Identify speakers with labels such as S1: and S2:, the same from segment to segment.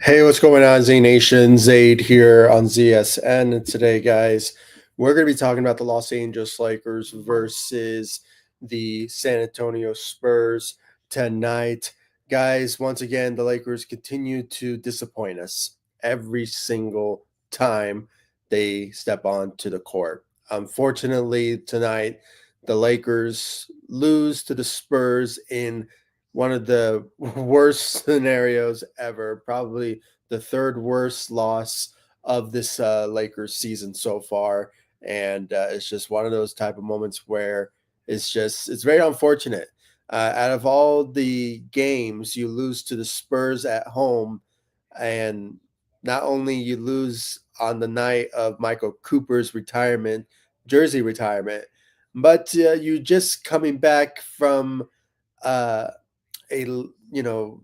S1: Hey, what's going on, Z Nation? Zaid here on ZSN. And today, guys, we're going to be talking about the Los Angeles Lakers versus the San Antonio Spurs tonight. Guys, once again, the Lakers continue to disappoint us every single time they step onto the court. Unfortunately, tonight, the Lakers lose to the Spurs in one of the worst scenarios ever, probably the third worst loss of this Lakers season so far. And it's just one of those type of moments where it's very unfortunate. Out of all the games, you lose to the Spurs at home, and not only you lose on the night of Michael Cooper's jersey retirement, but you just coming back from uh, a you know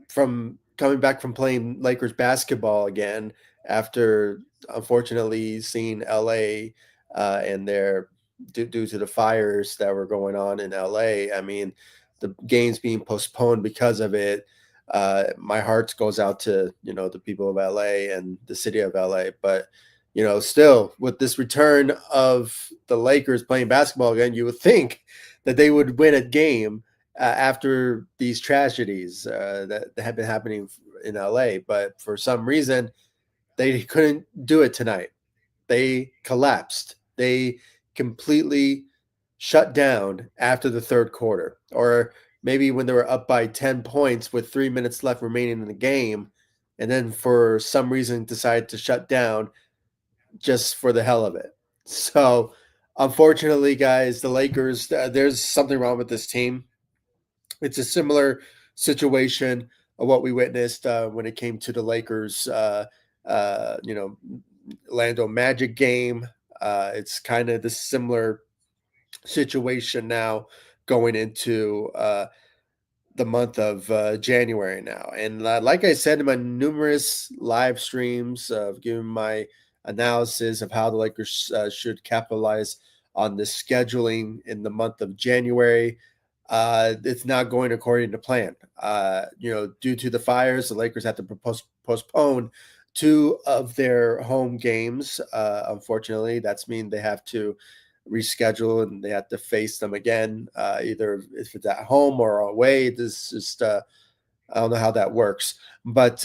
S1: from coming back from playing Lakers basketball again after unfortunately seeing LA and their due to the fires that were going on in LA. I mean, the games being postponed because of it. My heart goes out to the people of LA and the city of LA, but still with this return of the Lakers playing basketball again, you would think that they would win a game after these tragedies that had been happening in LA. But for some reason, they couldn't do it tonight. They collapsed. They completely shut down after the third quarter, or maybe when they were up by 10 points with 3 minutes left remaining in the game, and then for some reason decided to shut down just for the hell of it. So, unfortunately, guys, the Lakers, there's something wrong with this team. It's a similar situation of what we witnessed when it came to the Lakers, Orlando Magic game. It's kind of the similar situation now going into the month of January now. And like I said in my numerous live streams of giving my analysis of how the Lakers should capitalize on the scheduling in the month of January, it's not going according to plan. Due to the fires, the Lakers had to postpone two of their home games. Unfortunately, that's mean they have to reschedule and they have to face them again, either if it's at home or away. This just I don't know how that works, but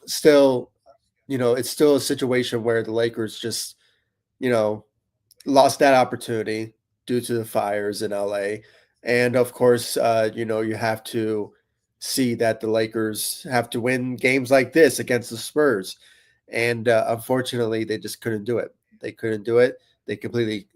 S1: still, it's still a situation where the Lakers just you know lost that opportunity due to the fires in LA. And of course, you have to see that the Lakers have to win games like this against the Spurs. And unfortunately, they just couldn't do it. They couldn't do it. They completely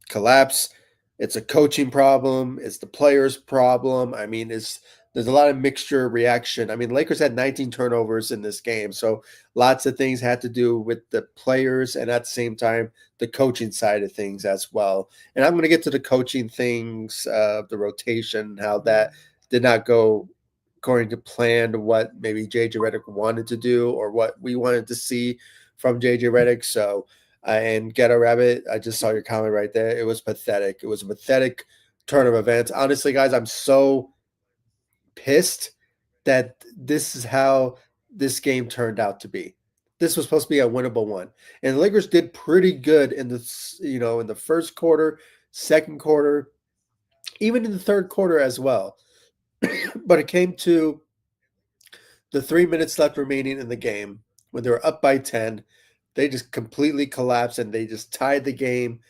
S1: collapsed. It's a coaching problem. It's the players' problem. I mean, there's a lot of mixture reaction. I mean, Lakers had 19 turnovers in this game, so lots of things had to do with the players, and at the same time, the coaching side of things as well. And I'm going to get to the coaching things, the rotation, how that did not go according to plan, what maybe JJ Redick wanted to do or what we wanted to see from JJ Redick. So, and Ghetto Rabbit, I just saw your comment right there. It was pathetic. It was a pathetic turn of events. Honestly, guys, I'm so pissed that this is how this game turned out to be. This was supposed to be a winnable one, and the Lakers did pretty good in the first quarter, second quarter, even in the third quarter as well. But it came to the 3 minutes left remaining in the game when they were up by 10. They just completely collapsed and they just tied the game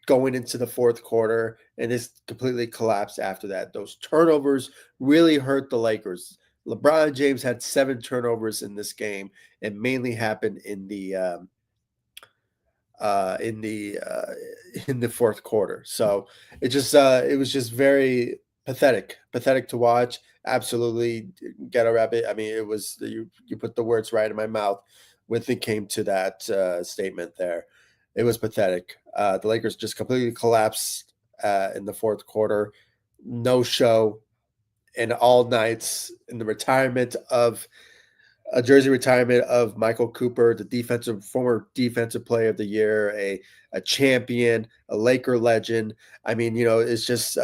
S1: going into the fourth quarter, and just completely collapsed after that. Those turnovers really hurt the Lakers. LeBron James had 7 turnovers in this game, and mainly happened in the in the in the fourth quarter. So it was just very pathetic to watch. Absolutely, Ghetto Rabbit. I mean, it was you put the words right in my mouth when it came to that statement there. It was pathetic. The Lakers just completely collapsed in the fourth quarter. No show, and all nights in the retirement of a jersey retirement of Michael Cooper, the former defensive player of the year, a champion, a Laker legend. I mean, it's just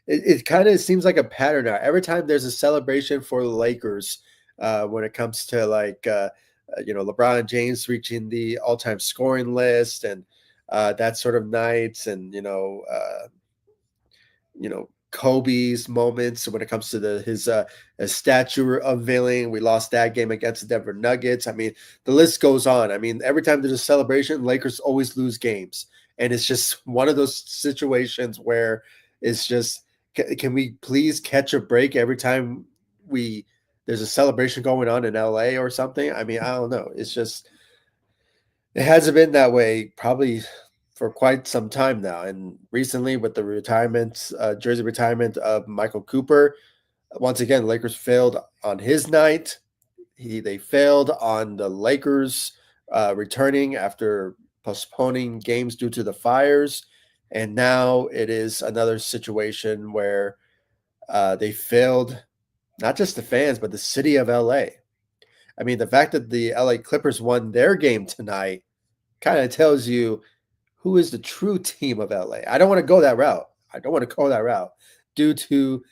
S1: it kind of seems like a pattern now. Every time there's a celebration for the Lakers, when it comes to LeBron James reaching the all-time scoring list and that sort of nights, and Kobe's moments when it comes to his statue unveiling. We lost that game against the Denver Nuggets. I mean, the list goes on. I mean, every time there's a celebration, Lakers always lose games, and it's just one of those situations where it's just, can we please catch a break every time we there's a celebration going on in LA or something? I mean, I don't know. It's just, it hasn't been that way probably for quite some time now. And recently, with the jersey retirement of Michael Cooper, once again, Lakers failed on his night. They failed on the Lakers returning after postponing games due to the fires. And now it is another situation where they failed not just the fans, but the city of LA. I mean, the fact that the LA Clippers won their game tonight kind of tells you who is the true team of LA. I don't want to go that route. I don't want to go that route due to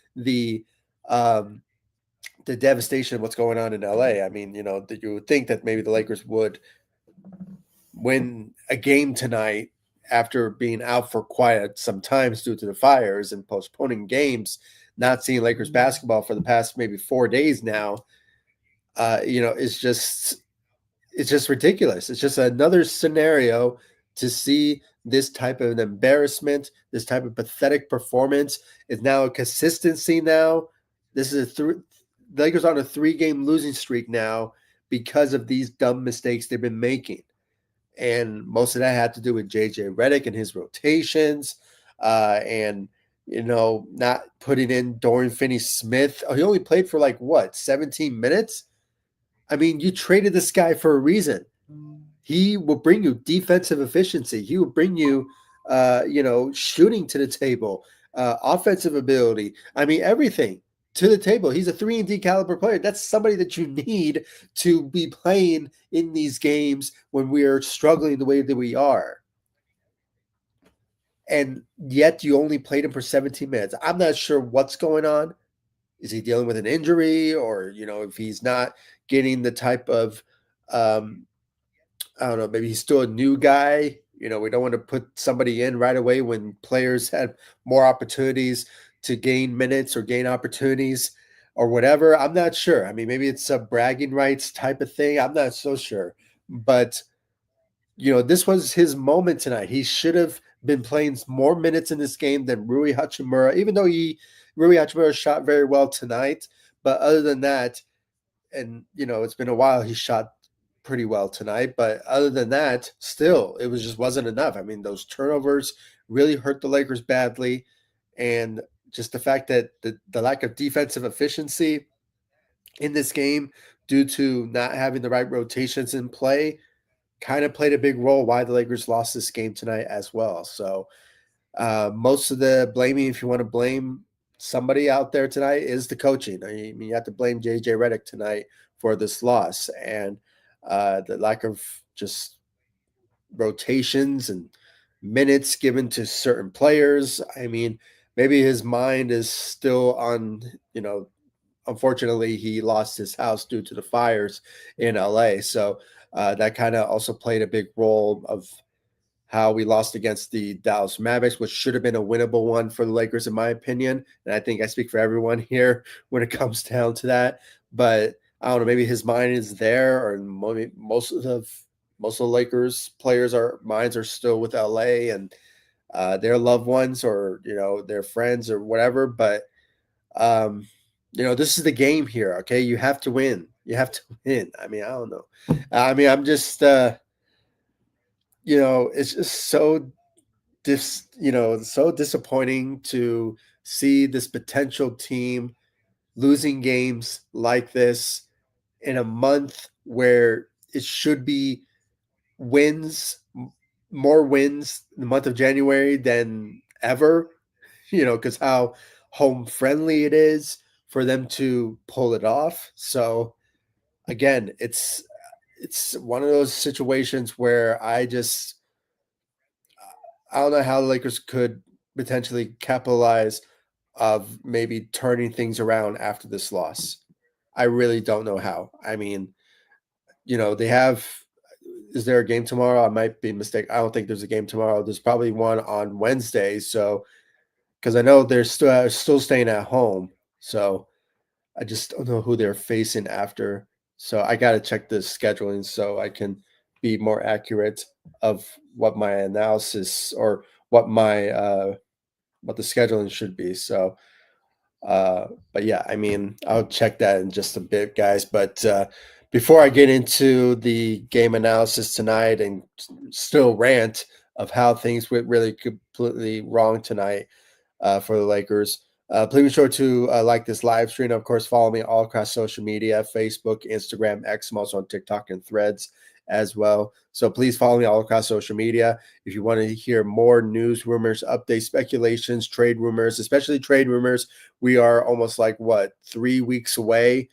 S1: um, the devastation of what's going on in LA. I mean, that you would think that maybe the Lakers would win a game tonight after being out for quite some times due to the fires and postponing games, not seeing Lakers basketball for the past maybe 4 days now. It's just ridiculous. It's just another scenario to see this type of an embarrassment, this type of pathetic performance. Is now a consistency now. This is the Lakers on a 3-game losing streak now because of these dumb mistakes they've been making. And most of that had to do with JJ Redick and his rotations, and not putting in Dorian Finney-Smith. Oh, he only played for 17 minutes. I mean, you traded this guy for a reason. He will bring you defensive efficiency. He will bring you, shooting to the table, offensive ability. I mean, everything to the table. He's a 3-and-D caliber player. That's somebody that you need to be playing in these games when we are struggling the way that we are. And yet you only played him for 17 minutes. I'm not sure what's going on. Is he dealing with an injury, or if he's not getting the type of I don't know, maybe he's still a new guy. We don't want to put somebody in right away when players had more opportunities to gain minutes or gain opportunities or whatever. I'm not sure. I mean, maybe it's a bragging rights type of thing. I'm not so sure. But this was his moment tonight. He should have been playing more minutes in this game than Rui Hachimura, even though Rui Hachimura shot very well tonight. But other than that, and it's been a while, he shot pretty well tonight. But other than that, still, it just wasn't enough. I mean, those turnovers really hurt the Lakers badly. And just the fact that the lack of defensive efficiency in this game due to not having the right rotations in play kind of played a big role why the Lakers lost this game tonight as well. So most of the blaming, if you want to blame somebody out there tonight, is the coaching. I mean, you have to blame JJ Redick tonight for this loss, and the lack of just rotations and minutes given to certain players. I mean, maybe his mind is still on, unfortunately, he lost his house due to the fires in LA. So that kind of also played a big role of how we lost against the Dallas Mavericks, which should have been a winnable one for the Lakers, in my opinion. And I think I speak for everyone here when it comes down to that. But I don't know, maybe his mind is there, or most of the Lakers players' minds are still with LA and their loved ones, or their friends or whatever. But this is the game here. Okay, you have to win. You have to win. I mean, I don't know. I mean, I'm just it's just so disappointing to see this potential team losing games like this in a month where it should be wins, more wins in the month of January than ever, because how home friendly it is for them to pull it off. So again, it's one of those situations where I don't know how the Lakers could potentially capitalize of maybe turning things around after this loss. I really don't know how. I mean, they have. Is there a game tomorrow? I might be mistaken. I don't think there's a game tomorrow. There's probably one on Wednesday. So, because I know they're still staying at home. So I just don't know who they're facing after. So I got to check the scheduling so I can be more accurate of what my analysis or what the scheduling should be. So, but yeah, I mean, I'll check that in just a bit, guys. But before I get into the game analysis tonight and still rant of how things went really completely wrong tonight, for the Lakers. Please be sure to like this live stream. Of course, follow me all across social media: Facebook, Instagram, X. I'm also on TikTok and Threads as well. So please follow me all across social media. If you want to hear more news, rumors, updates, speculations, trade rumors, especially trade rumors, we are almost like 3 weeks away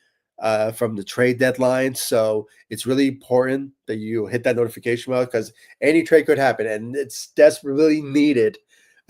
S1: from the trade deadline. So it's really important that you hit that notification bell because any trade could happen, and it's desperately needed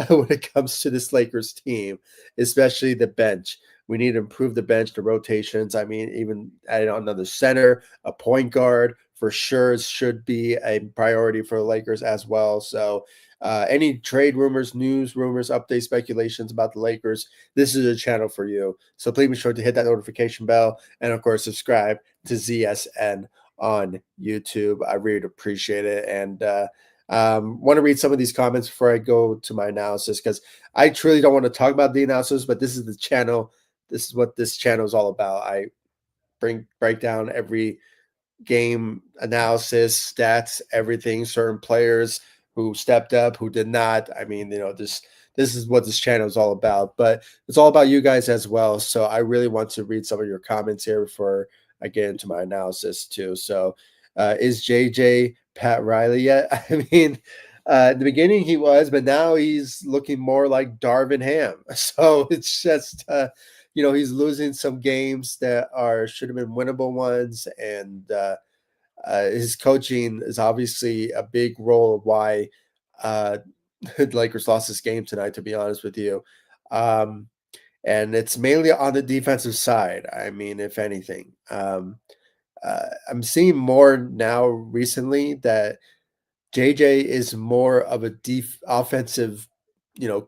S1: when it comes to this Lakers team, especially the bench. We need to improve the bench, the rotations. I mean, even adding on another center, a point guard for sure should be a priority for the Lakers as well. So, any trade rumors, news, rumors, updates, speculations about the Lakers, this is a channel for you. So please be sure to hit that notification bell and, of course, subscribe to ZSN on YouTube. I really appreciate it. And want to read some of these comments before I go to my analysis because I truly don't want to talk about the analysis, but this is the channel. This is what this channel is all about. I break down every game analysis, stats, everything, certain players who stepped up, who did not. I mean, this is what this channel is all about, but it's all about you guys as well. So I really want to read some of your comments here before I get into my analysis too. So is JJ Pat Riley yet? I mean, in the beginning he was, but now he's looking more like Darvin Ham. So it's just he's losing some games that should have been winnable ones, and his coaching is obviously a big role of why uh, the Lakers lost this game tonight. To be honest with you, um, and it's mainly on the defensive side. I mean, if anything, I'm seeing more now recently that JJ is more of a offensive,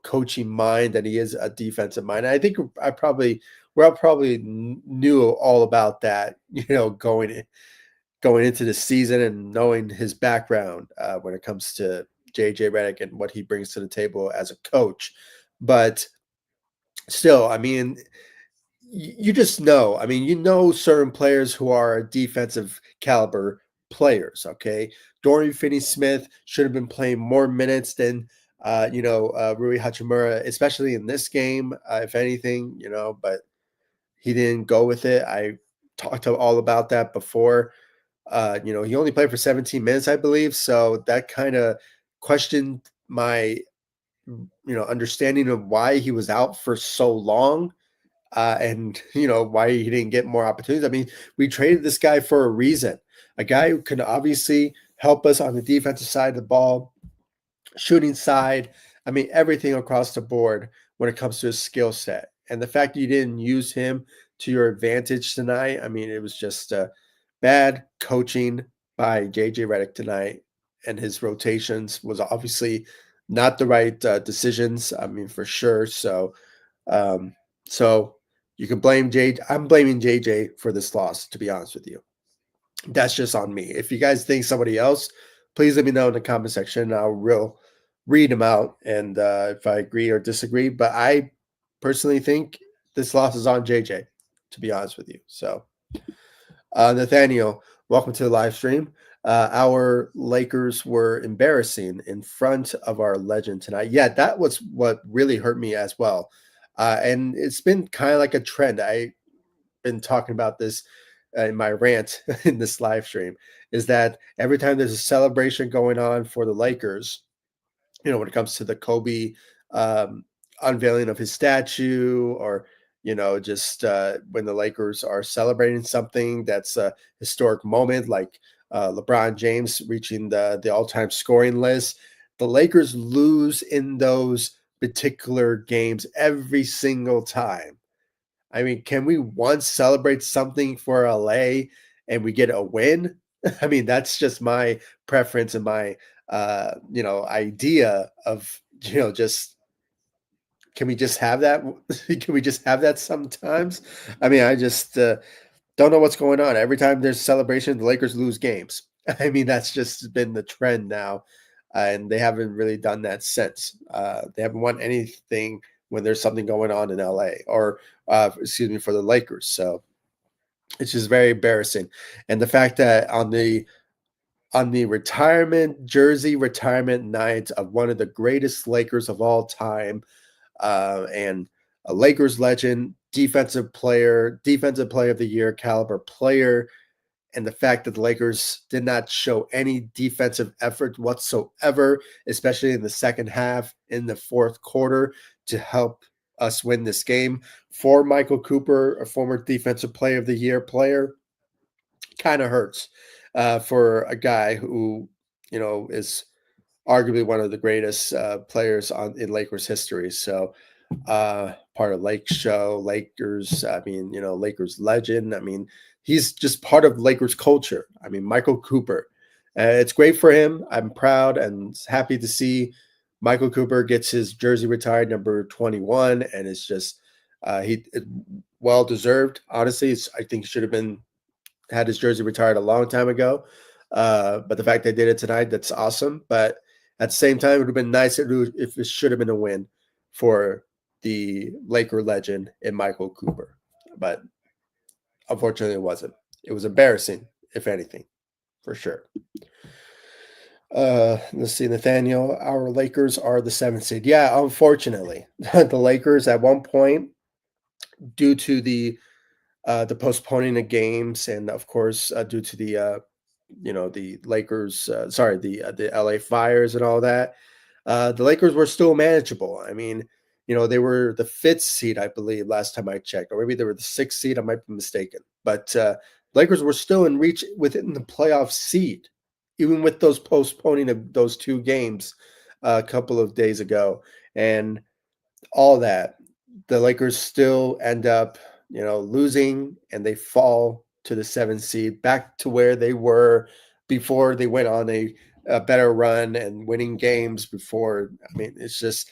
S1: coaching mind than he is a defensive mind. And I think we all probably knew all about that, going into the season and knowing his background when it comes to JJ Redick and what he brings to the table as a coach. But still, I mean, you just know. I mean, certain players who are defensive caliber players. Okay, Dorian Finney-Smith should have been playing more minutes than Rui Hachimura, especially in this game. If anything, but he didn't go with it. I talked all about that before. He only played for 17 minutes, I believe. So that kind of questioned my understanding of why he was out for so long and why he didn't get more opportunities. I mean, we traded this guy for a reason. A guy who can obviously help us on the defensive side of the ball, shooting side. I mean, everything across the board when it comes to his skill set. And the fact that you didn't use him to your advantage tonight, I mean, it was just bad coaching by JJ Redick tonight, and his rotations was obviously not the right decisions. I mean, for sure. Um, so you can blame JJ. I'm blaming JJ for this loss, to be honest with you. That's just on me. If you guys think somebody else, please let me know in the comment section. I'll read them out and if I agree or disagree. But I personally think this loss is on JJ, to be honest with you. So, Nathaniel, welcome to the live stream. Our Lakers were embarrassing in front of our legend tonight. Yeah, that was what really hurt me as well. And it's been kind of like a trend. I've been talking about this in my rant in this live stream, is that every time there's a celebration going on for the Lakers, when it comes to the Kobe um, unveiling of his statue, or just when the Lakers are celebrating something that's a historic moment, like LeBron James reaching the all-time scoring list, the Lakers lose in those particular games every single time. I mean, can we once celebrate something for LA and we get a win? I mean, that's just my preference and my idea of, just can we just have that? Can we just have that sometimes? I mean, I just don't know what's going on. Every time there's celebration, the Lakers lose games. I mean, that's just been the trend now, and they haven't really done that since. They haven't won anything when there's something going on in LA, or excuse me, for the Lakers. So it's just very embarrassing. And the fact that on the retirement jersey retirement night of one of the greatest Lakers of all time, and a Lakers legend, defensive player of the year caliber player, and the fact that the Lakers did not show any defensive effort whatsoever, especially in the second half, in the fourth quarter, to help us win this game. For Michael Cooper, a former defensive player of the year player, kind of hurts for a guy who, is arguably one of the greatest players in Lakers history. So part of Lake Show, Lakers. I mean, Lakers legend. I mean, he's just part of Lakers culture. I mean, Michael Cooper. It's great for him. I'm proud and happy to see Michael Cooper gets his jersey retired, number 21, and it's just well deserved. Honestly, I think he should have been had his jersey retired a long time ago. But the fact they did it tonight, that's awesome. But at the same time, it would have been nice if it should have been a win for the Laker legend in Michael Cooper. But unfortunately, it wasn't. It was embarrassing, if anything, for sure. Let's see, Nathaniel. Our Lakers are the 7th seed. Yeah, unfortunately, the Lakers at one point, due to the postponing of games, and of course, due to the Lakers, the LA Fires and all that, the Lakers were still manageable. I mean, they were the 5th seed, I believe, last time I checked, or maybe they were the 6th seed. I might be mistaken, but Lakers were still in reach within the playoff seed, even with those postponing of those 2 games a couple of days ago, and all that. The Lakers still end up, losing, and they fall to the 7th seed, back to where they were before they went on a better run and winning games before. I mean, it's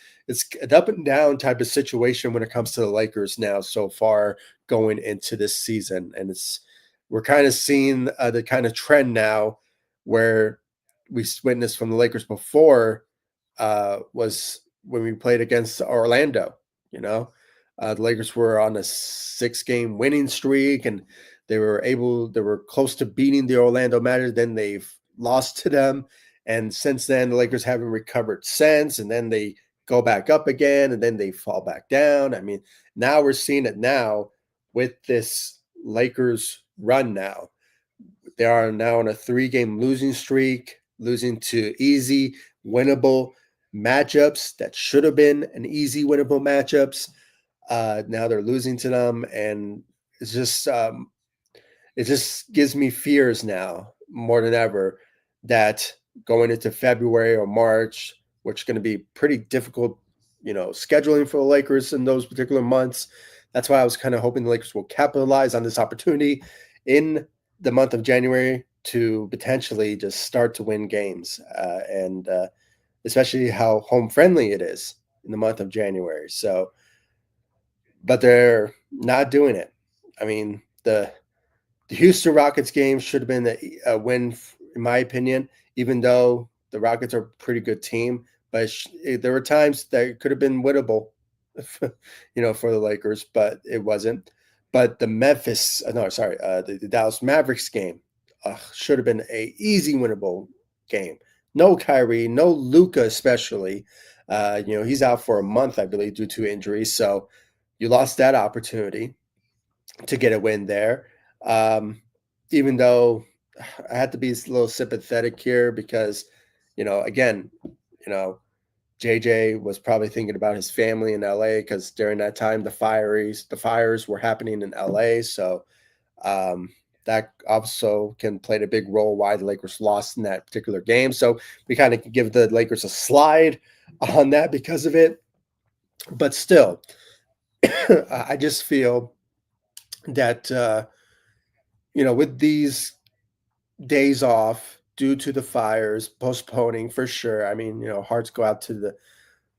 S1: an up and down type of situation when it comes to the Lakers now so far going into this season, and we're kind of seeing the kind of trend now where we witnessed from the Lakers before was when we played against Orlando. The Lakers were on a 6-game winning streak, and they were close to beating the Orlando Magic. Then they've lost to them, and since then the Lakers haven't recovered since. And then they go back up again, and then they fall back down. I mean, now we're seeing it now with this Lakers run. Now they are now on a 3-game losing streak, losing to easy, winnable matchups that should have been an easy, winnable matchups. Now they're losing to them, and it's just it just gives me fears now more than ever that going into February or March, which is going to be pretty difficult, scheduling for the Lakers in those particular months. That's why I was kind of hoping the Lakers will capitalize on this opportunity in the month of January to potentially just start to win games, and especially how home friendly it is in the month of January. So, but they're not doing it. I mean, the Houston Rockets game should have been a win, in my opinion, even though the Rockets are a pretty good team. But there were times that it could have been winnable, for the Lakers, but it wasn't. But the the Dallas Mavericks game should have been a easy winnable game. No Kyrie, no Luka, especially. He's out for a month, I believe, due to injury. So you lost that opportunity to get a win there. Even though I had to be a little sympathetic here because, again, JJ was probably thinking about his family in LA because during that time the fires were happening in LA. So that also can play a big role why the Lakers lost in that particular game. So we kind of give the Lakers a slide on that because of it. But still, I just feel that with these days off due to the fires postponing for sure. I mean, hearts go out to the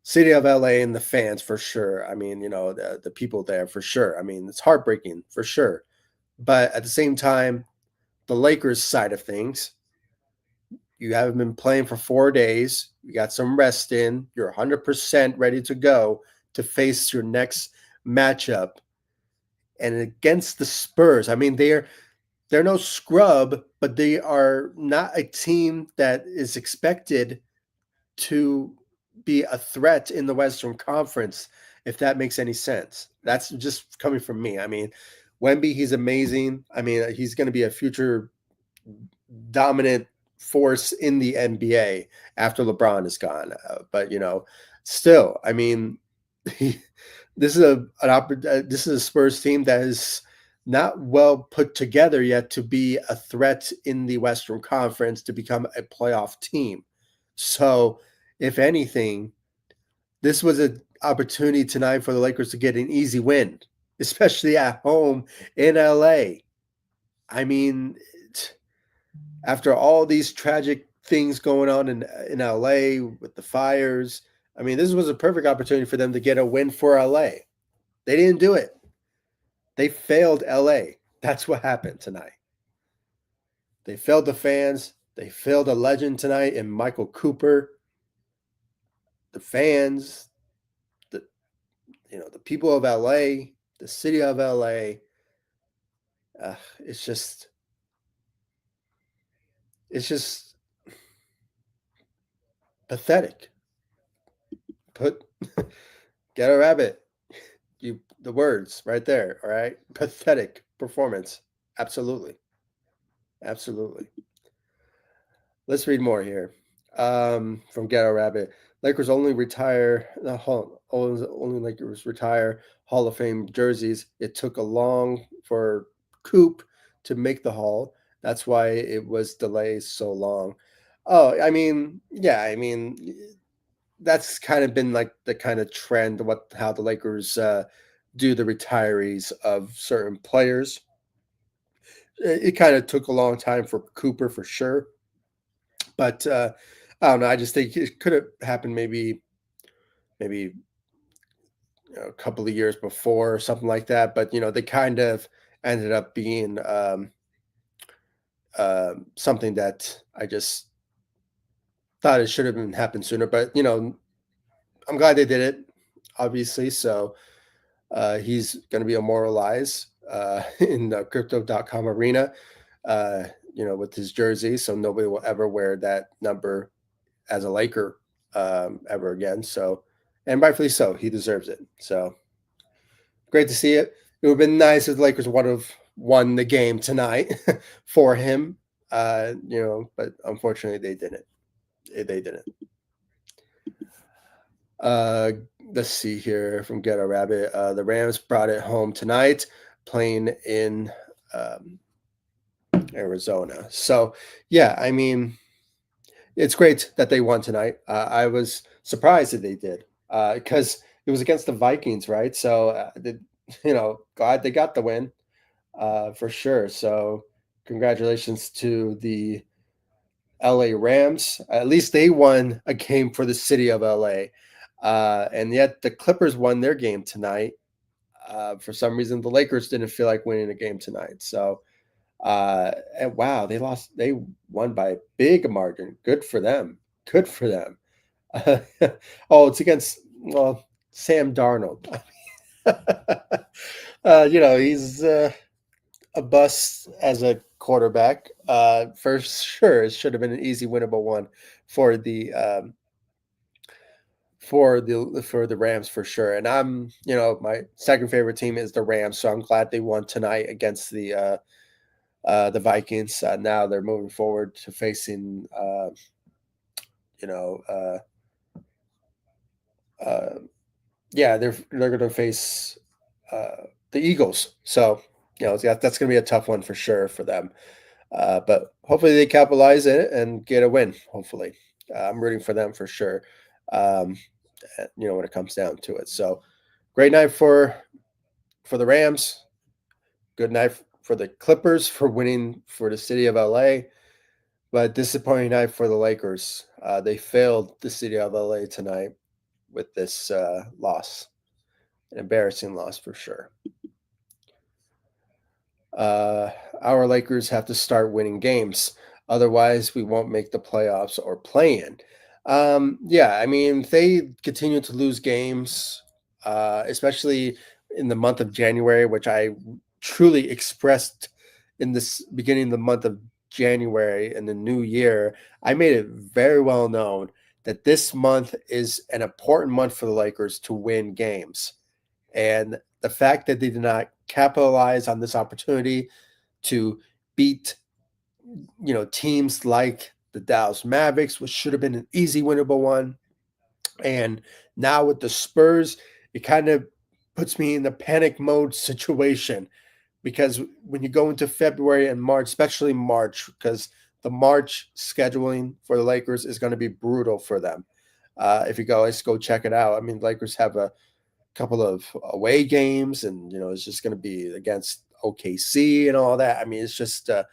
S1: city of LA and the fans for sure. I mean, the people there for sure. I mean, it's heartbreaking for sure. But at the same time, the Lakers side of things, you haven't been playing for 4 days. You got some rest in. You're 100% ready to go to face your next matchup. And against the Spurs, I mean, they're no scrub, but they are not a team that is expected to be a threat in the Western Conference, if that makes any sense. That's just coming from me. I mean, Wemby, he's amazing. I mean, he's going to be a future dominant force in the NBA after LeBron is gone. But still, I mean, this is this is a Spurs team that is not well put together yet to be a threat in the Western Conference to become a playoff team. So, if anything, this was an opportunity tonight for the Lakers to get an easy win, especially at home in LA. I mean, after all these tragic things going on in LA with the fires, I mean, this was a perfect opportunity for them to get a win for LA. They didn't do it. They failed LA. That's what happened tonight. They failed the fans. They failed a legend tonight in Michael Cooper. The fans, the the people of LA, the city of LA. It's just pathetic. Put get a rabbit. The words right there. All right, pathetic performance. Absolutely, absolutely. Let's read more here. From Ghetto Rabbit. Lakers only retire the only Lakers retire Hall of Fame jerseys. It took a long for Coop to make the Hall. That's why it was delayed so long. Oh, I mean, yeah, I mean, that's kind of been like the kind of trend how the Lakers do the retirees of certain players. It kind of took a long time for Cooper for sure, but I don't know. I just think it could have happened maybe a couple of years before or something like that. But they kind of ended up being something that I just thought it should have been happened sooner. But I'm glad they did it, obviously. So he's going to be immortalized in the crypto.com arena, with his jersey. So nobody will ever wear that number as a Laker ever again. So, and rightfully so, he deserves it. So great to see it. It would have been nice if the Lakers would have won the game tonight for him, but unfortunately they didn't. They didn't. Uh, let's see here from Ghetto Rabbit. The Rams brought it home tonight, playing in Arizona. So, yeah, I mean, it's great that they won tonight. I was surprised that they did because it was against the Vikings, right? So, glad they got the win for sure. So, congratulations to the LA Rams. At least they won a game for the city of LA. And yet the Clippers won their game tonight. For some reason, the Lakers didn't feel like winning a game tonight. So, and wow, they lost. They won by a big margin. Good for them. Good for them. Oh, it's against Sam Darnold. He's a bust as a quarterback. For sure, it should have been an easy winnable one for the Rams for sure. And my second favorite team is the Rams, so I'm glad they won tonight against the Vikings. Now they're moving forward to facing you know yeah, they're going to face the Eagles. So that's going to be a tough one for sure for them. But hopefully they capitalize it and get a win. Hopefully, I'm rooting for them for sure. Um, when it comes down to it. So great night for the Rams. good night for the Clippers for winning for the city of LA, but disappointing night for the Lakers. They failed the city of LA tonight with this loss, an embarrassing loss for sure. Uh, our Lakers have to start winning games. Otherwise, we won't make the playoffs or play in. Yeah, I mean, if they continue to lose games, especially in the month of January, which I truly expressed in this beginning of the month of January in the new year, I made it very well known that this month is an important month for the Lakers to win games. And the fact that they did not capitalize on this opportunity to beat, teams like the Dallas Mavericks, which should have been an easy winnable one. And now with the Spurs, it kind of puts me in the panic mode situation because when you go into February and March, especially March, because the March scheduling for the Lakers is going to be brutal for them. If you guys go check it out, I mean, Lakers have a couple of away games, and it's just going to be against OKC and all that. I mean, it's just a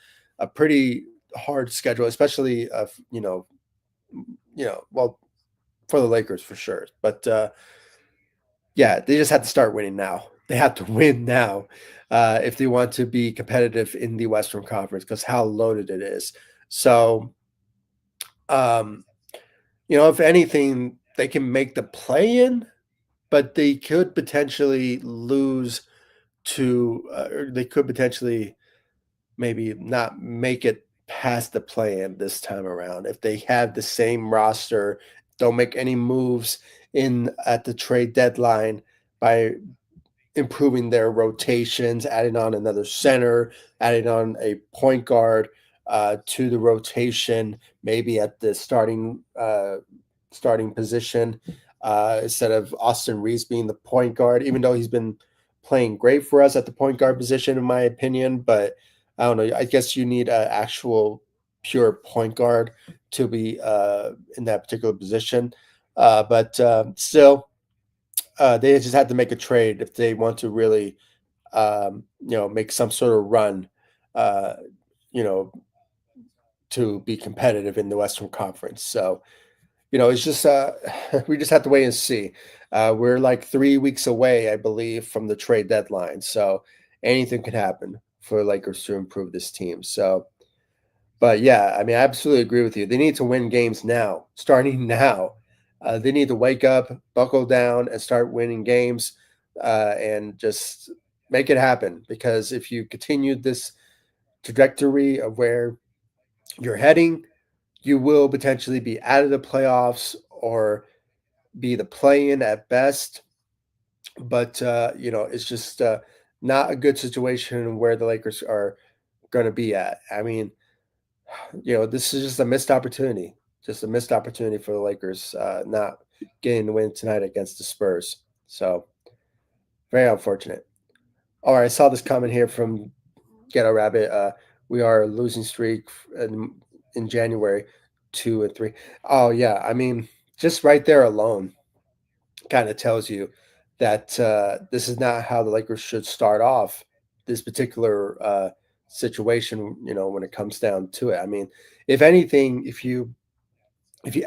S1: pretty hard schedule, especially well, for the Lakers for sure. But yeah, they just have to start winning now. They have to win now if they want to be competitive in the Western Conference because how loaded it is. So, um, if anything, they can make the play in, but they could potentially lose or they could potentially maybe not make it past the play-in this time around if they have the same roster, don't make any moves in at the trade deadline by improving their rotations, adding on another center, adding on a point guard to the rotation, maybe at the starting position instead of Austin Reeves being the point guard, even though he's been playing great for us at the point guard position, in my opinion. But I don't know. I guess you need an actual pure point guard to be in that particular position. But still, they just had to make a trade if they want to really, make some sort of run, uh, you know, to be competitive in the Western Conference. So, it's just we just have to wait and see. We're like 3 weeks away, I believe, from the trade deadline. So anything could happen for Lakers to improve this team. So, but yeah, I mean, I absolutely agree with you. They need to win games now, starting now. They need to wake up, buckle down, and start winning games, and just make it happen. Because if you continue this trajectory of where you're heading, you will potentially be out of the playoffs or be the play-in at best. But it's just not a good situation where the Lakers are going to be at. I mean, this is just a missed opportunity for the Lakers not getting the win tonight against the Spurs. So very unfortunate. All right, I saw this comment here from Ghetto Rabbit. We are losing streak in January, 2 and 3. Oh yeah, I mean, just right there alone kind of tells you that this is not how the Lakers should start off this particular situation. When it comes down to it, I mean, if anything, if you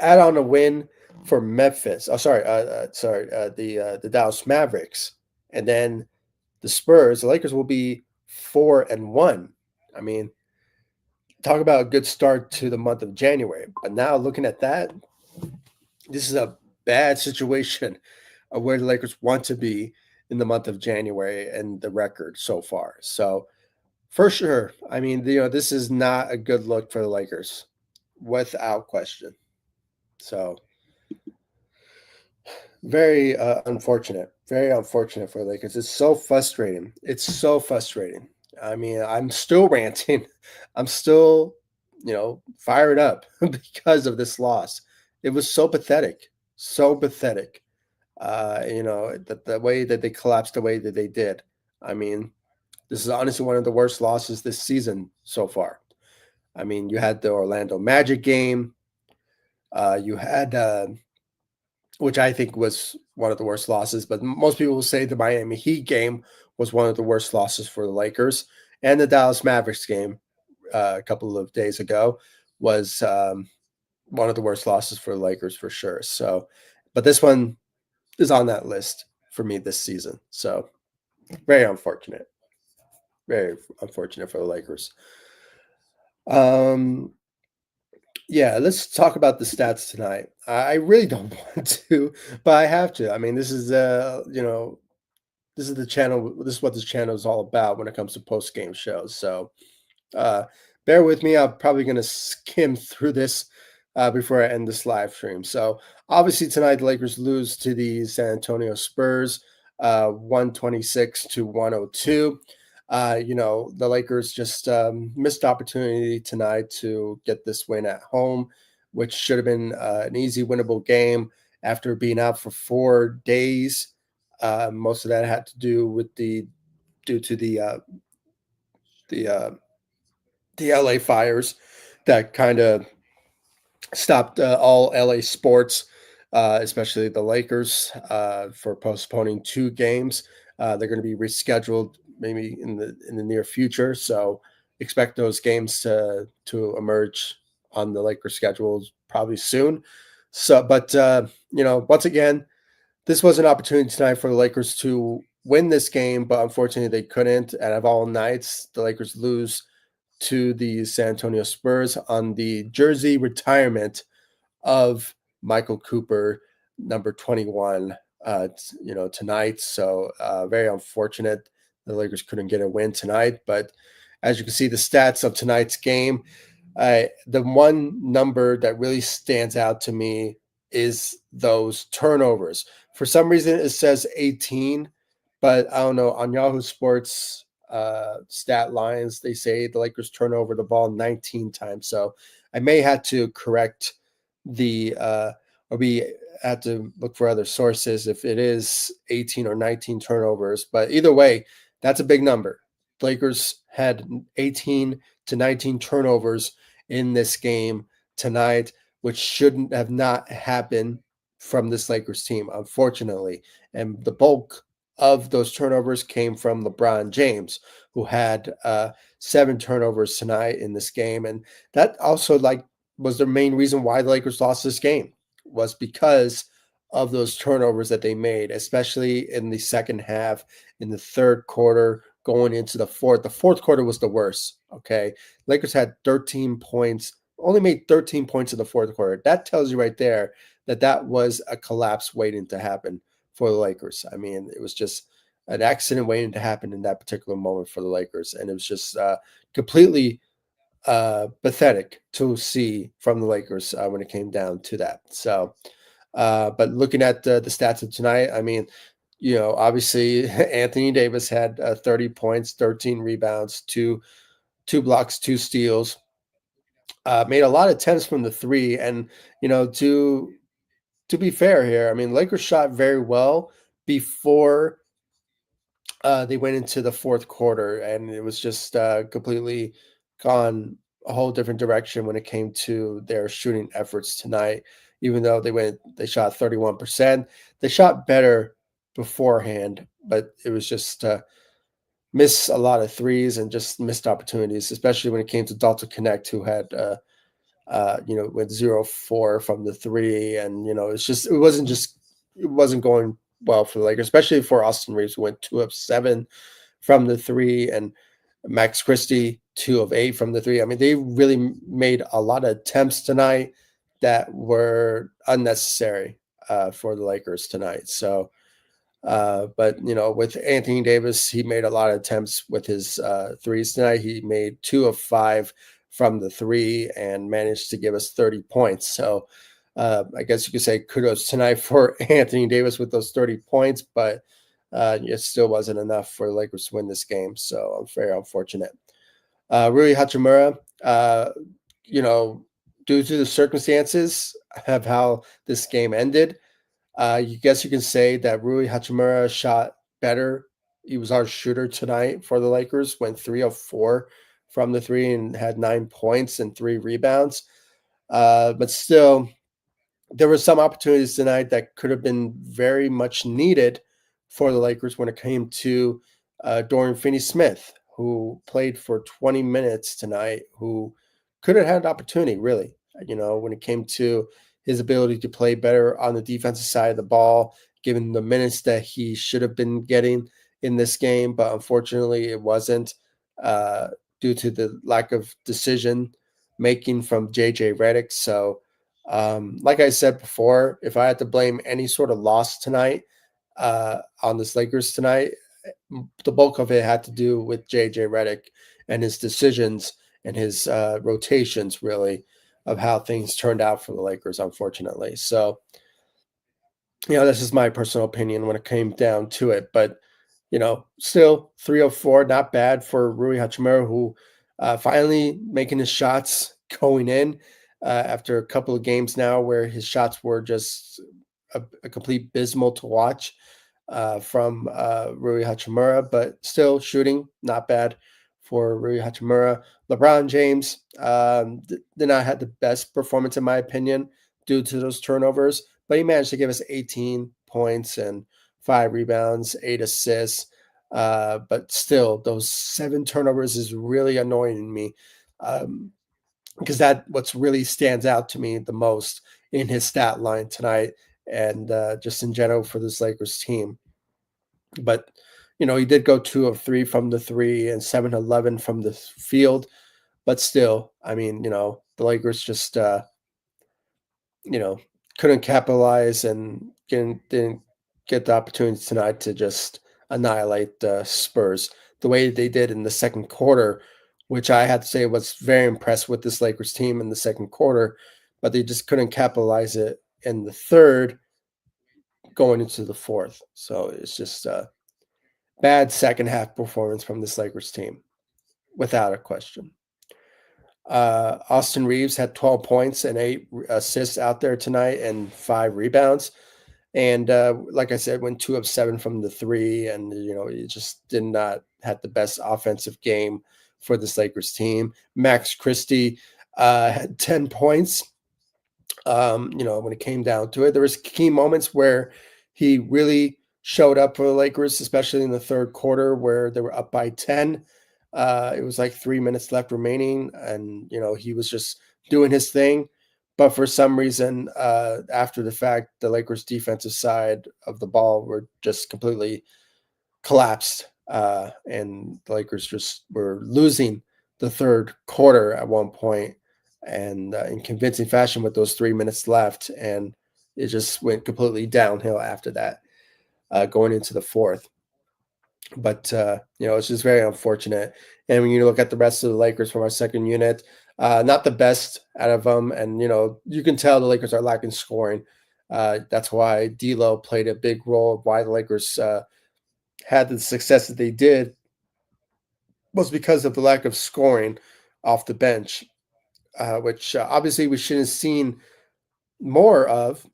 S1: add on a win for Memphis, the Dallas Mavericks, and then the Spurs, the Lakers will be 4-1. I mean, talk about a good start to the month of January. But now looking at that, this is a bad situation of where the Lakers want to be in the month of January and the record so far. So for sure, I mean, this is not a good look for the Lakers, without question. So very unfortunate for the Lakers. It's so frustrating. It's so frustrating. I mean, I'm still ranting. I'm still, fired up because of this loss. It was so pathetic, so pathetic. The way that they collapsed the way that they did. I mean, this is honestly one of the worst losses this season so far. I mean, you had the Orlando Magic game. You had which I think was one of the worst losses. But most people will say the Miami Heat game was one of the worst losses for the Lakers, and the Dallas Mavericks game a couple of days ago was one of the worst losses for the Lakers for sure. So, but this one is on that list for me this season. So very unfortunate, very unfortunate for the Lakers. Um, yeah, let's talk about the stats tonight. I really don't want to, but I have to. I mean, this is this is the channel. This is what this channel is all about when it comes to post game shows. So uh, bear with me. I'm probably going to skim through this before I end this live stream. So obviously tonight the Lakers lose to the San Antonio Spurs, 126 to 102. The Lakers just missed opportunity tonight to get this win at home, which should have been an easy winnable game after being out for 4 days. Most of that had to do with due to the uh, the LA fires that kind of stopped all LA sports, especially the Lakers, for postponing 2 games. They're going to be rescheduled maybe in the near future. So expect those games to emerge on the Lakers schedules probably soon. So, but once again, this was an opportunity tonight for the Lakers to win this game, but unfortunately they couldn't. And of all nights, the Lakers lose to the San Antonio Spurs on the jersey retirement of Michael Cooper, number 21, tonight. So very unfortunate the Lakers couldn't get a win tonight. But as you can see, the stats of tonight's game, the one number that really stands out to me is those turnovers. For some reason, it says 18, but I don't know. On Yahoo Sports stat lines, they say the Lakers turn over the ball 19 times. So I may have to correct or we have to look for other sources if it is 18 or 19 turnovers. But either way, that's a big number. Lakers had 18 to 19 turnovers in this game tonight, which shouldn't have not happened from this Lakers team, unfortunately. And the bulk of those turnovers came from LeBron James, who had 7 turnovers tonight in this game. And that also was the main reason why the Lakers lost this game, was because of those turnovers that they made, especially in the second half, in the third quarter, going into the fourth. The fourth quarter was the worst. Okay. Lakers had 13 points, only made 13 points in the fourth quarter. That tells you right there that that was a collapse waiting to happen for the Lakers. I mean, it was just an accident waiting to happen in that particular moment for the Lakers. And it was just completely pathetic to see from the Lakers when it came down to that. So, but looking at the stats of tonight, I mean, obviously Anthony Davis had 30 points, 13 rebounds, two blocks, 2 steals. Made a lot of attempts from the three, and to be fair here, I mean, Lakers shot very well before they went into the fourth quarter, and it was just completely gone a whole different direction when it came to their shooting efforts tonight. Even though they shot 31%, they shot better beforehand, but it was just miss a lot of threes and just missed opportunities, especially when it came to Dalton Knecht, who had went 0-4 from the three, and it wasn't going well for the Lakers, especially for Austin Reeves, who went 2 of 7 from the three, and Max Christie 2 of 8 from the three. I mean, they really made a lot of attempts tonight that were unnecessary for the Lakers tonight. So, but with Anthony Davis, he made a lot of attempts with his threes tonight. He made 2 of 5 from the three and managed to give us 30 points. So I guess you could say kudos tonight for Anthony Davis with those 30 points, but it still wasn't enough for the Lakers to win this game. So I'm very unfortunate. Rui Hachimura, due to the circumstances of how this game ended, you guess you can say that Rui Hachimura shot better. He was our shooter tonight for the Lakers, went 3 of 4 from the three and had 9 points and 3 rebounds. But still, there were some opportunities tonight that could have been very much needed for the Lakers when it came to Dorian Finney-Smith, who played for 20 minutes tonight, who could have had an opportunity, really, when it came to his ability to play better on the defensive side of the ball, given the minutes that he should have been getting in this game. But unfortunately, it wasn't uh, due to the lack of decision making from JJ Redick. So, like I said before, if I had to blame any sort of loss tonight on this Lakers tonight, the bulk of it had to do with JJ Redick and his decisions and his rotations, really, of how things turned out for the Lakers, unfortunately. So, this is my personal opinion when it came down to it. But, still 304, not bad for Rui Hachimura, who finally making his shots going in after a couple of games now where his shots were just a complete abysmal to watch from Rui Hachimura, but still shooting not bad for Rui Hachimura. LeBron James did not have the best performance, in my opinion, due to those turnovers, but he managed to give us 18 points and 5 rebounds, 8 assists. But still, those 7 turnovers is really annoying me. Because that what's really stands out to me the most in his stat line tonight and just in general for this Lakers team. But he did go 2 of 3 from the three and 7-11 from the field. But still, I mean, the Lakers just you know couldn't capitalize and didn't get the opportunity tonight to just annihilate the Spurs the way they did in the second quarter, which I had to say was very impressed with this Lakers team in the second quarter, but they just couldn't capitalize it in the third going into the fourth. So it's just bad second half performance from this Lakers team, without a question. Austin Reeves had 12 points and 8 assists out there tonight and 5 rebounds. And like I said, went 2 of 7 from the three, and he just did not have the best offensive game for this Lakers team. Max Christie had 10 points. When it came down to it, there was key moments where he really showed up for the Lakers, especially in the third quarter where they were up by 10. It was like 3 minutes left remaining, and he was just doing his thing. But for some reason, after the fact, the Lakers' defensive side of the ball were just completely collapsed, and the Lakers just were losing the third quarter at one point, and in convincing fashion with those 3 minutes left, and it just went completely downhill after that, going into the fourth. But it's just very unfortunate. And when you look at the rest of the Lakers from our second unit, not the best out of them, and you can tell the Lakers are lacking scoring. That's why D'Lo played a big role. Why the Lakers had the success that they did was because of the lack of scoring off the bench, which obviously we should have seen more of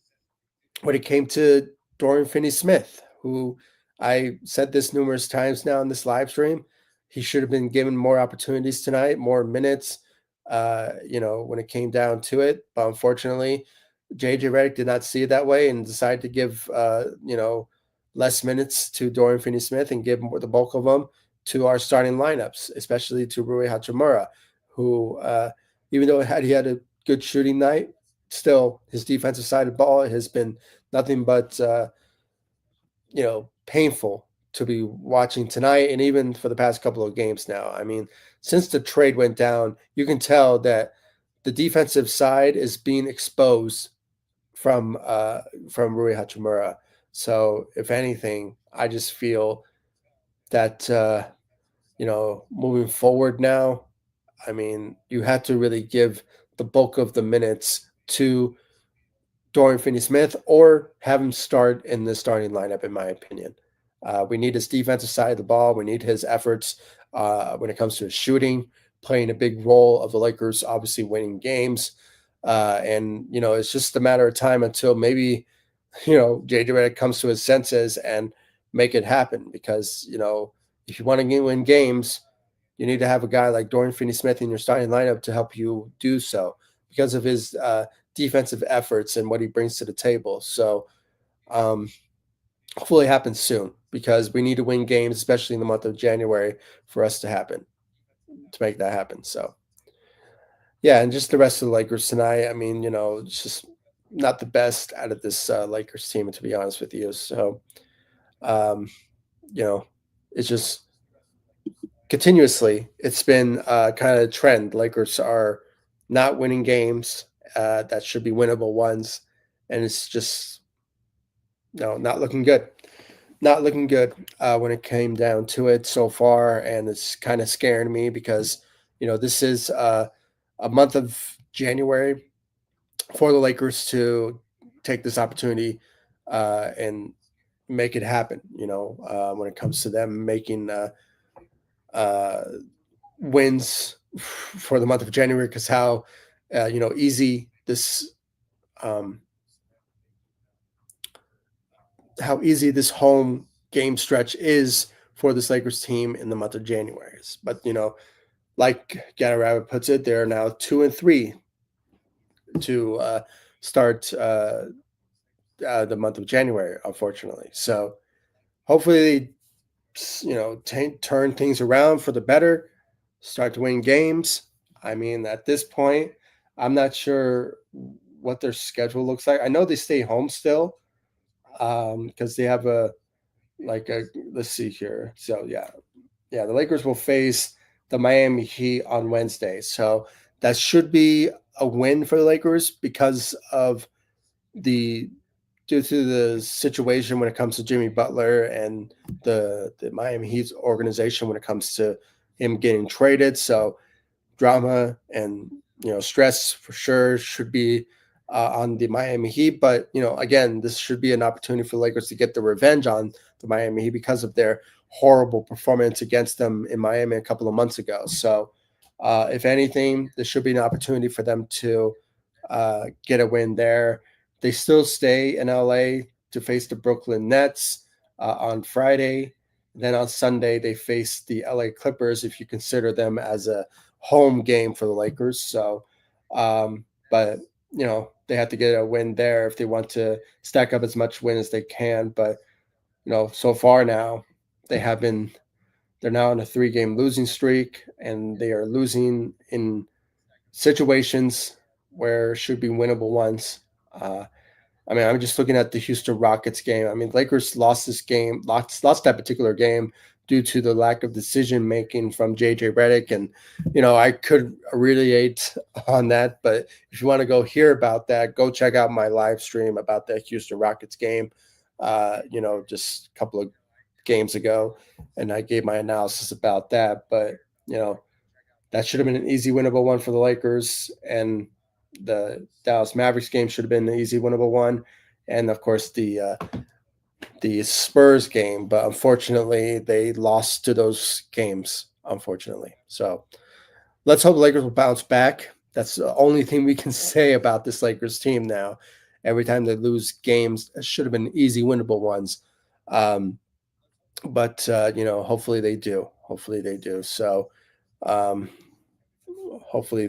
S1: when it came to Dorian Finney-Smith, who I said this numerous times now in this live stream. He should have been given more opportunities tonight, more minutes, when it came down to it. But unfortunately, JJ Redick did not see it that way and decided to give, less minutes to Dorian Finney-Smith and give the bulk of them to our starting lineups, especially to Rui Hachimura, who, even though he had a good shooting night, still his defensive side of the ball has been nothing but painful to be watching tonight and even for the past couple of games now. I mean, since the trade went down, you can tell that the defensive side is being exposed from Rui Hachimura. So if anything, I just feel that moving forward now, I mean, you have to really give the bulk of the minutes to Dorian Finney-Smith or have him start in the starting lineup, in my opinion. We need his defensive side of the ball. We need his efforts when it comes to his shooting, playing a big role of the Lakers, obviously winning games. And it's just a matter of time until maybe, JJ Redick comes to his senses and make it happen. Because, if you want to win games, you need to have a guy like Dorian Finney-Smith in your starting lineup to help you do so because of his defensive efforts and what he brings to the table. So um, hopefully it happens soon because we need to win games, especially in the month of January, for us to make that happen. So yeah, and just the rest of the Lakers tonight. I mean, it's just not the best out of this Lakers team, to be honest with you. So um, you know, it's just continuously it's been kind of a trend. Lakers are not winning games that should be winnable ones, and it's just not looking good. Not looking good when it came down to it so far, and it's kind of scaring me because this is a month of January for the Lakers to take this opportunity and make it happen. When it comes to them making uh, wins for the month of January, because easy this um, how easy this home game stretch is for this Lakers team in the month of January. But like Gator Rabbit puts it, they're now 2-3 to start the month of January, unfortunately. So hopefully turn things around for the better, start to win games. I mean, at this point, I'm not sure what their schedule looks like. I know they stay home still because they have let's see here. So the Lakers will face the Miami Heat on Wednesday. So that should be a win for the Lakers because of the due to the situation when it comes to Jimmy Butler and the Miami Heat organization when it comes to him getting traded. So drama and stress for sure should be on the Miami Heat. But again, this should be an opportunity for the Lakers to get the revenge on the Miami Heat because of their horrible performance against them in Miami a couple of months ago. So if anything, this should be an opportunity for them to get a win there. They still stay in LA to face the Brooklyn Nets on Friday. Then on Sunday, they face the LA Clippers, if you consider them as a home game for the Lakers. So, but they have to get a win there if they want to stack up as much win as they can. But so far now, they're now on a 3-game losing streak, and they are losing in situations where it should be winnable ones. I mean, I'm just looking at the Houston Rockets game. I mean, Lakers lost this game, lost that particular game due to the lack of decision making from JJ Redick. And, I could relate on that. But if you want to go hear about that, go check out my live stream about that Houston Rockets game, just a couple of games ago. And I gave my analysis about that. But, that should have been an easy winnable one for the Lakers. And the Dallas Mavericks game should have been an easy winnable one, and of course the Spurs game. But unfortunately, they lost to those games. Unfortunately, so let's hope the Lakers will bounce back. That's the only thing we can say about this Lakers team now. Every time they lose games, it should have been easy winnable ones. But hopefully they do. Hopefully they do. So. Hopefully,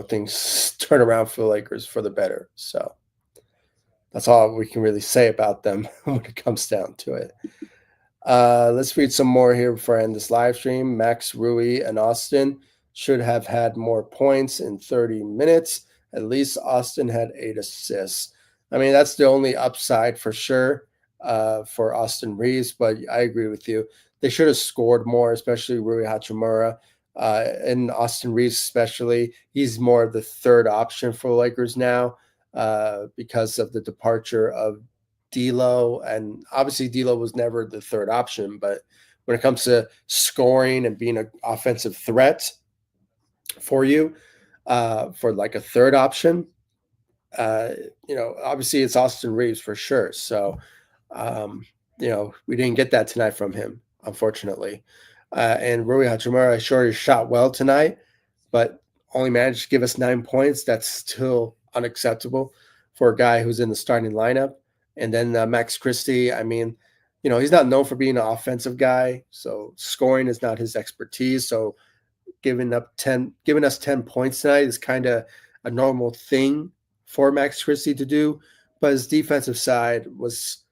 S1: things turn around for the Lakers for the better. So that's all we can really say about them when it comes down to it. Let's read some more here before I end this live stream. Max, Rui, and Austin should have had more points in 30 minutes. At least Austin had 8 assists. I mean, that's the only upside for sure for Austin Reeves, but I agree with you. They should have scored more, especially Rui Hachimura. And Austin Reeves, especially, he's more of the third option for the Lakers now because of the departure of D'Lo. And obviously, D'Lo was never the third option, but when it comes to scoring and being an offensive threat for you, for like a third option, obviously it's Austin Reeves for sure. So, we didn't get that tonight from him, unfortunately. And Rui Hachimura, sure, he shot well tonight, but only managed to give us 9 points. That's still unacceptable for a guy who's in the starting lineup. And then Max Christie, I mean, he's not known for being an offensive guy, so scoring is not his expertise. So giving us 10 points tonight is kind of a normal thing for Max Christie to do, but his defensive side was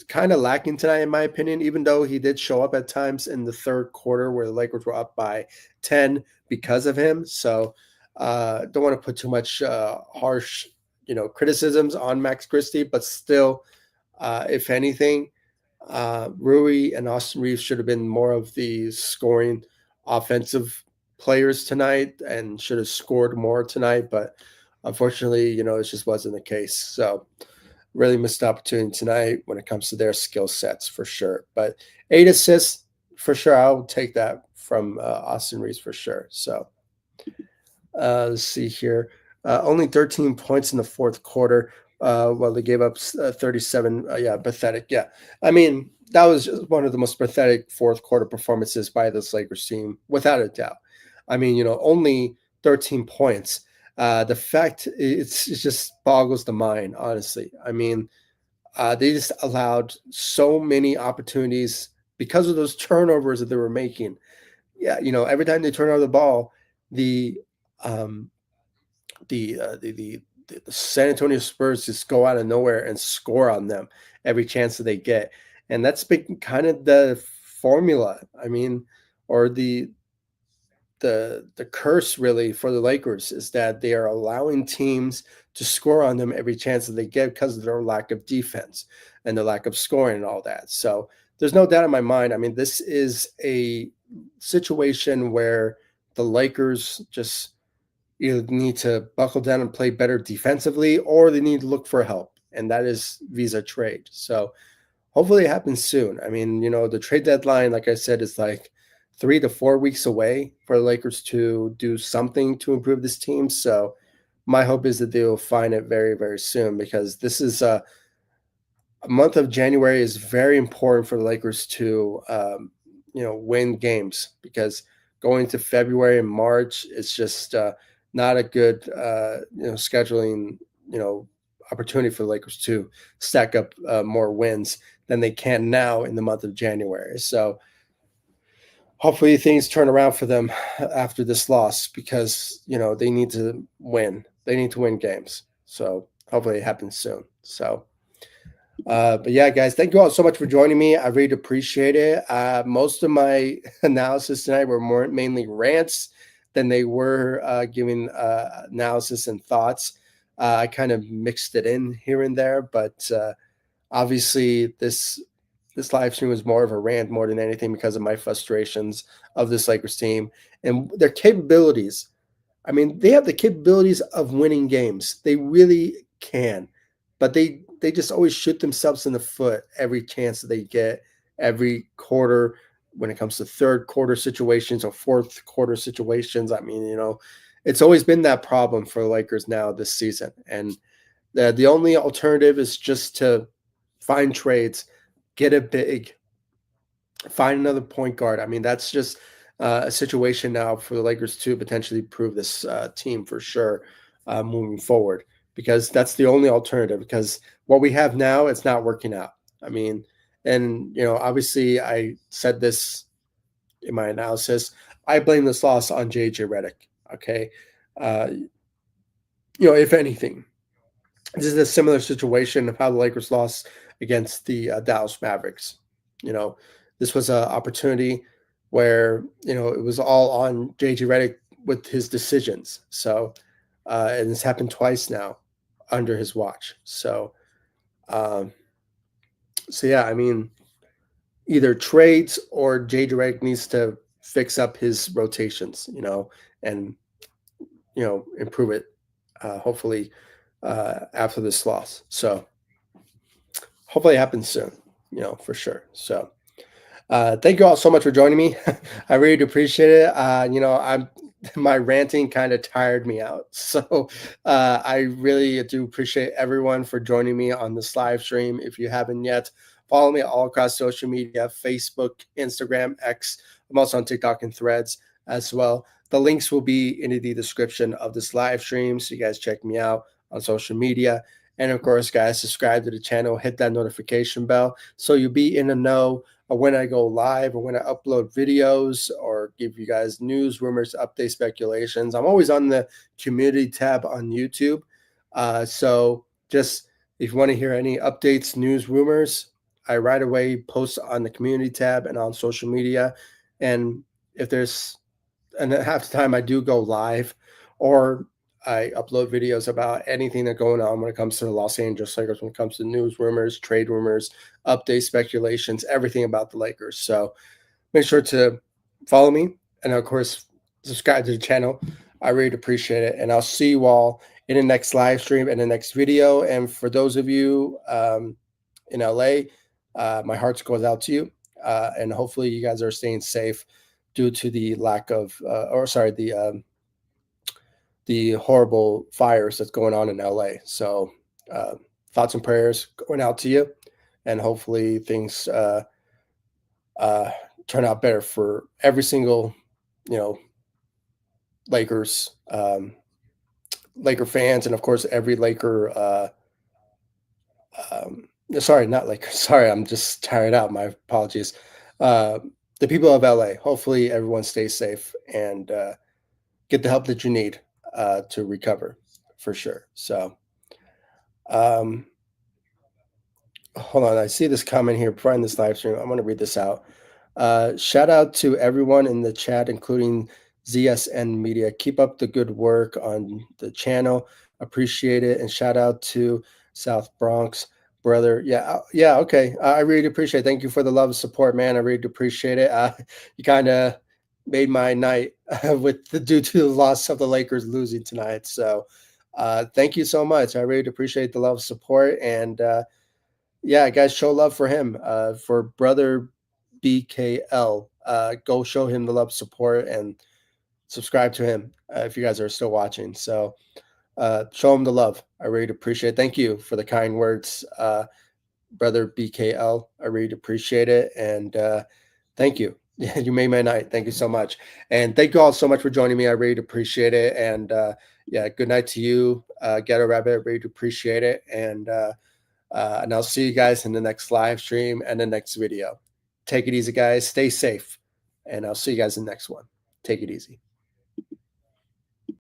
S1: kind of lacking tonight, in my opinion, even though he did show up at times in the third quarter where the Lakers were up by 10 because of him. So don't want to put too much harsh, criticisms on Max Christie, but still, if anything, Rui and Austin Reeves should have been more of the scoring offensive players tonight and should have scored more tonight. But unfortunately, it just wasn't the case. So really missed opportunity tonight when it comes to their skill sets for sure. But 8 assists for sure. I would take that from Austin Reeves for sure. So let's see here. Only 13 points in the fourth quarter. Well, they gave up 37. Yeah, pathetic. Yeah. I mean, that was just one of the most pathetic fourth quarter performances by this Lakers team, without a doubt. I mean, only 13 points. The fact it just boggles the mind, honestly. I mean, they just allowed so many opportunities because of those turnovers that they were making. Yeah, every time they turn over the ball, the um, the San Antonio Spurs just go out of nowhere and score on them every chance that they get, and that's been kind of the formula. I mean, or the curse really for the Lakers is that they are allowing teams to score on them every chance that they get because of their lack of defense and the lack of scoring and all that. So there's no doubt in my mind. I mean, this is a situation where the Lakers just either need to buckle down and play better defensively, or they need to look for help, and that is visa trade. So hopefully it happens soon. I mean, the trade deadline, like I said, is like 3 to 4 weeks away for the Lakers to do something to improve this team. So my hope is that they will find it very, very soon, because this is a month of January is very important for the Lakers to, win games, because going to February and March, it's just not a good, scheduling, opportunity for the Lakers to stack up more wins than they can now in the month of January. So hopefully things turn around for them after this loss, because, they need to win. They need to win games. So hopefully it happens soon. So, but yeah, guys, thank you all so much for joining me. I really appreciate it. Most of my analysis tonight were mainly rants than they were giving analysis and thoughts. I kind of mixed it in here and there, but obviously this live stream was more of a rant more than anything, because of my frustrations of this Lakers team and their capabilities. I mean, they have the capabilities of winning games. They really can, but they just always shoot themselves in the foot every chance that they get, every quarter when it comes to third quarter situations or fourth quarter situations. I mean, it's always been that problem for the Lakers now this season. And the only alternative is just to find trades, get a big, find another point guard. I mean, that's just a situation now for the Lakers to potentially prove this team for sure moving forward, because that's the only alternative, because what we have now, it's not working out. I mean, and, obviously I said this in my analysis, I blame this loss on JJ Redick. Okay. If anything, this is a similar situation of how the Lakers lost against the Dallas Mavericks. This was an opportunity where, it was all on JJ Redick with his decisions. So, and it's happened twice now under his watch. So, yeah, I mean, either trades or JJ Redick needs to fix up his rotations, and, improve it, hopefully, after this loss. So hopefully it happens soon, for sure. So thank you all so much for joining me. I really do appreciate it. My ranting kind of tired me out. So I really do appreciate everyone for joining me on this live stream. If you haven't yet, follow me all across social media, Facebook, Instagram, X. I'm also on TikTok and Threads as well. The links will be in the description of this live stream, so you guys check me out on social media. And of course, guys, subscribe to the channel, hit that notification bell so you'll be in the know of when I go live or when I upload videos or give you guys news, rumors, updates, speculations. I'm always on the community tab on YouTube. So just if you want to hear any updates, news, rumors, I right away post on the community tab and on social media. And if there's, and half the time I do go live, or I upload videos about anything that's going on when it comes to the Los Angeles Lakers, when it comes to news, rumors, trade rumors, updates, speculations, everything about the Lakers. So make sure to follow me, and of course, subscribe to the channel. I really appreciate it. And I'll see you all in the next live stream and the next video. And for those of you in LA, my heart goes out to you. And hopefully you guys are staying safe due to the lack of, the horrible fires that's going on in LA. So thoughts and prayers going out to you. And hopefully things uh, turn out better for every single, you know, Lakers, Laker fans, and of course every Laker. Sorry, not Laker. Sorry, I'm just tired out. My apologies. Uh, the people of LA. Hopefully, everyone stays safe and get the help that you need to recover, for sure. So, um, hold on. I see this comment here before I end this live stream. I'm going to read this out. Shout out to everyone in the chat, including ZSN Media. Keep up the good work on the channel. Appreciate it. And shout out to South Bronx, brother. Yeah, yeah, okay. I really appreciate it. Thank you for the love and support, man. I really appreciate it. You kind of made my night due to the loss of the Lakers losing tonight. So thank you so much. I really appreciate the love, support, and yeah, guys, show love for him, for brother BKL. Go show him the love, support, and subscribe to him if you guys are still watching. So show him the love. I really appreciate it. Thank you for the kind words, brother BKL. I really appreciate it. And thank you. You made my night. Thank you so much. And thank you all so much for joining me. I really appreciate it. And yeah, good night to you, Ghetto Rabbit. I really appreciate it. And I'll see you guys in the next live stream and the next video. Take it easy, guys. Stay safe. And I'll see you guys in the next one. Take it easy.